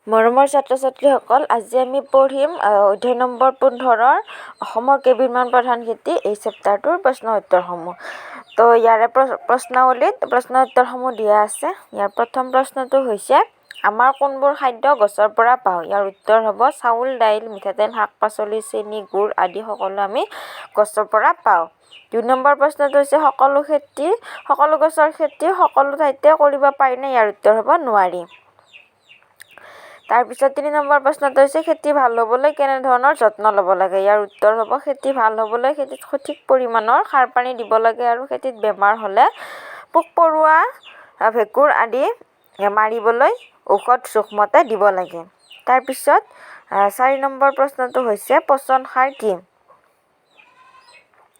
মৰমৰ ছাত্ৰ-ছাত্ৰীসকল, আজি আমি পঢ়িম অধ্যায় নম্বৰ 15 অসমৰ কেইবিধমান প্ৰধান খেতি এই চেপ্টাৰটোৰ প্ৰশ্ন উত্তৰসমূহ। তো ইয়াৰে প্ৰশ্নাৱলীত প্ৰশ্ন উত্তৰসমূহ দিয়া আছে। ইয়াৰ প্ৰথম প্ৰশ্নটো হৈছে আমাৰ কোনবোৰ খাদ্য গছৰ পৰা পাওঁ? ইয়াৰ উত্তৰ হ'ব চাউল, দাইল, মিঠাতেল, শাক-পাচলি, চেনি, গুড় আদি সকলো আমি গছৰ পৰা পাওঁ। 2 নম্বৰ প্ৰশ্নটো হৈছে সকলো গছৰ খেতি সকলো ঠাইতে কৰিব পাৰিনে? ইয়াৰ উত্তৰ হ'ব নোৱাৰি। তাৰপিছত 3 নম্বৰ প্ৰশ্নটো হৈছে খেতি ভাল হ'বলৈ কেনেধৰণৰ যত্ন ল'ব লাগে? ইয়াৰ উত্তৰ হ'ব খেতি ভাল হ'বলৈ খেতিত সঠিক পৰিমাণৰ সাৰ পানী দিব লাগে আৰু খেতিত বেমাৰ হ'লে পোক-পৰুৱা, ভেঁকুৰ আদি মাৰিবলৈ ঔষধ জোখমতে দিব লাগে। তাৰপিছত 4 নম্বৰ প্ৰশ্নটো হৈছে পচন সাৰ কি?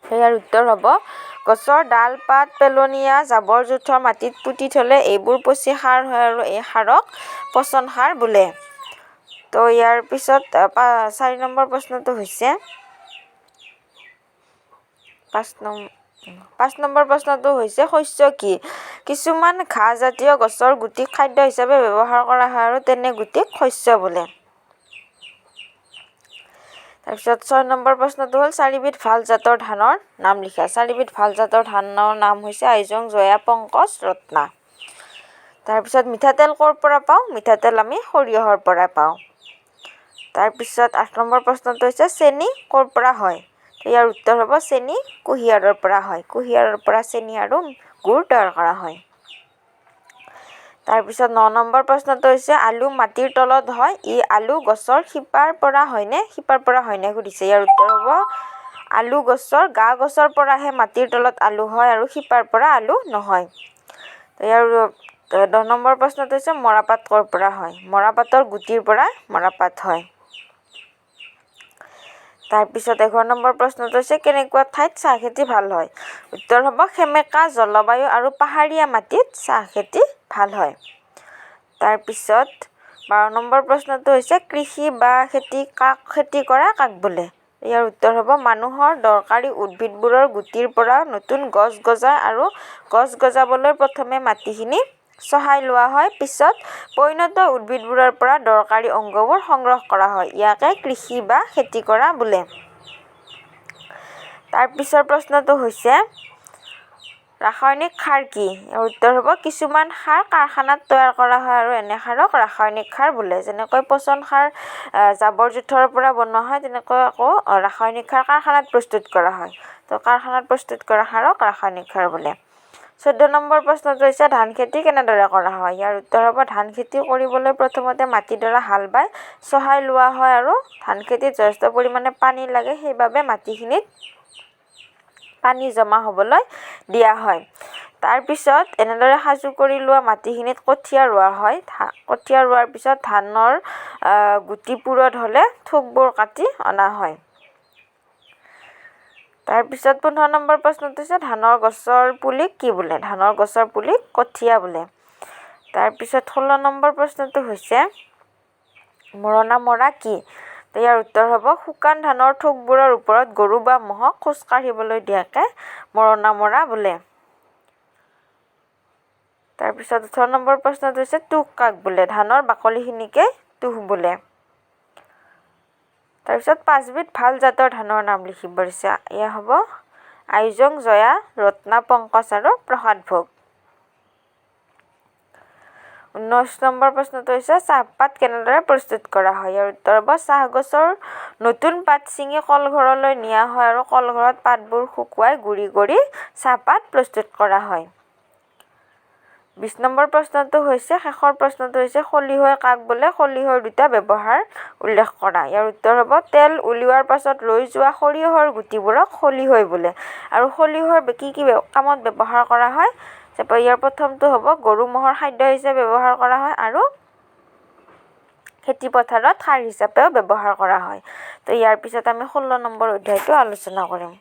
ইয়াৰ উত্তৰ হ'ব গছৰ ডাল, পাত, পেলনীয়া জাবৰ-জোথৰ মাটিত পুতি থ'লে এইবোৰ পচি সাৰ হয় আৰু এই সাৰক পচন সাৰ বোলে। তো ইয়াৰ পিছত 4 নম্বৰ প্ৰশ্নটো হৈছে 5 নম্বৰ প্ৰশ্নটো হৈছে শস্য কি? কিছুমান ঘাঁহজাতীয় গছৰ গুটিক খাদ্য হিচাপে ব্যৱহাৰ কৰা হয় আৰু তেনে গুটিক শস্য বোলে। তাৰপিছত 6 নম্বৰ প্ৰশ্নটো হ'ল 4বিধ ভাল জাতৰ ধানৰ নাম লিখা। 4বিধ ভাল জাতৰ ধানৰ নাম হৈছে আইজং, জয়া, পংকজ, ৰত্না। তাৰপিছত মিঠাতেল ক'ৰ পৰা পাওঁ? মিঠাতেল আমি সৰিয়হৰ পৰা পাওঁ। তাৰপিছত 8 নম্বৰ প্ৰশ্নটো হৈছে চেনি ক'ৰ পৰা হয়? ইয়াৰ উত্তৰ হ'ব চেনি কুঁহিয়াৰৰ পৰা হয়। কুঁহিয়াৰৰ পৰা চেনি আৰু গুড় তৈয়াৰ কৰা হয়। তাৰপিছত 9 নম্বৰ প্ৰশ্নটো হৈছে আলু মাটিৰ তলত হয়, আলু গছৰ শিপাৰ পৰা হয়নে? শিপাৰ পৰা হয়নে সুধিছে। ইয়াৰ উত্তৰ হ'ব আলু গছৰ গছৰ পৰাহে মাটিৰ তলত আলু হয় আৰু শিপাৰ পৰা আলু নহয়। ইয়াৰ 10 নম্বৰ প্ৰশ্নটো হৈছে মৰাপাট ক'ৰ পৰা হয়? মৰাপাটৰ গুটিৰ পৰা মৰাপাট হয়। তাৰপিছত 11 নম্বৰ প্ৰশ্নটো হৈছে কেনেকুৱা ঠাইত চাহ খেতি ভাল হয়? উত্তৰ হ'ব সেমেকা জলবায়ু আৰু পাহাৰীয়া মাটিত চাহ খেতি ভাল হয়। তাৰপিছত 12 নম্বৰ প্ৰশ্নটো হৈছে কৃষি বা খেতি কৰা কাক বোলে? ইয়াৰ উত্তৰ হ'ব মানুহৰ দৰকাৰী উদ্ভিদবোৰৰ গুটিৰ পৰা নতুন গছ গজায় আৰু গছ গজাবলৈ প্ৰথমে মাটিখিনি চহাই লোৱা হয়, পিছত পৰিণত উদ্ভিদবোৰৰ পৰা দৰকাৰী অংগবোৰ সংগ্ৰহ কৰা হয়। ইয়াকে কৃষি বা খেতি কৰা বোলে। তাৰপিছৰ প্ৰশ্নটো হৈছে ৰাসায়নিক সাৰ কি? ইয়াৰ উত্তৰ হ'ব কিছুমান সাৰ কাৰখানাত তৈয়াৰ কৰা হয় আৰু এনে সাৰক ৰাসায়নিক সাৰ বোলে। যেনেকৈ পচন সাৰ জাবৰ-জোথৰৰ পৰা বনোৱা হয়, তেনেকৈ আকৌ ৰাসায়নিক সাৰ কাৰখানাত প্ৰস্তুত কৰা হয়। তো কাৰখানাত প্ৰস্তুত কৰা সাৰক ৰাসায়নিক সাৰ বোলে। 14 নম্বৰ প্ৰশ্নটো হৈছে ধান খেতি কেনেদৰে কৰা হয়? ইয়াৰ উত্তৰ হ'ব ধান খেতি কৰিবলৈ প্ৰথমতে মাটিডৰা হাল বাই চহাই লোৱা হয় আৰু ধান খেতিত যথেষ্ট পৰিমাণে পানী লাগে, সেইবাবে মাটিখিনিত পানী জমা হ'বলৈ দিয়া হয়। তাৰপিছত এনেদৰে সাজু কৰি লোৱা মাটিখিনিত কঠীয়া ৰোৱা হয়। কঠীয়া ৰোৱাৰ পিছত ধানৰ গুটি পুৰঠ হ'লে থোকবোৰ কাটি অনা হয়। তাৰপিছত 15 নম্বৰ প্ৰশ্নটো হৈছে ধানৰ গছৰ পুলিক কি বোলে? ধানৰ গছৰ পুলিক কঠীয়া বোলে। তাৰপিছত 16 নম্বৰ প্ৰশ্নটো হৈছে মৰণা মৰা কি? ইয়াৰ উত্তৰ হ'ব শুকান ধানৰ থোকবোৰৰ ওপৰত গৰু বা ম'হক খোজ কাঢ়িবলৈ দিয়াকে মৰণা মৰা বোলে। তাৰপিছত 18 নম্বৰ প্ৰশ্নটো হৈছে তুহ কাক বোলে? ধানৰ বাকলিখিনিকে তুহ বোলে। তাৰপিছত 5বিধ ভাল জাতৰ ধানৰ নাম লিখিব দিছে। এয়া হ'ব আইজং, জয়া, ৰত্না, পংকজ আৰু প্ৰসাদ ভোগ। 19 নম্বৰ প্ৰশ্নটো হৈছে চাহপাত কেনেদৰে প্ৰস্তুত কৰা হয়? ইয়াৰ উত্তৰ হ'ব চাহ গছৰ নতুন পাত ছিঙি কলঘৰলৈ নিয়া হয় আৰু কলঘৰত পাতবোৰ শুকুৱাই গুৰি কৰি চাহপাত প্ৰস্তুত কৰা হয়। 20 নম্বৰ প্ৰশ্নটো হৈছে শেষৰ প্ৰশ্নটো হৈছে খলিহৈ কাক বোলে? খলিহৈৰ দুটা ব্যৱহাৰ উল্লেখ কৰা। ইয়াৰ উত্তৰ হ'ব তেল উলিওৱাৰ পাছত ৰৈ যোৱা সৰিয়হৰ গুটিবোৰক খলিহৈ বোলে। আৰু খলিহৈ কি কি কামত ব্যৱহাৰ কৰা হয়? ইয়াৰ প্ৰথমটো হ'ব গৰু ম'হৰ খাদ্য হিচাপে ব্যৱহাৰ কৰা হয় আৰু খেতি পথাৰত সাৰ হিচাপেও ব্যৱহাৰ কৰা হয়। তো ইয়াৰ পিছত আমি 16 নম্বৰ অধ্যায়টো আলোচনা কৰিম।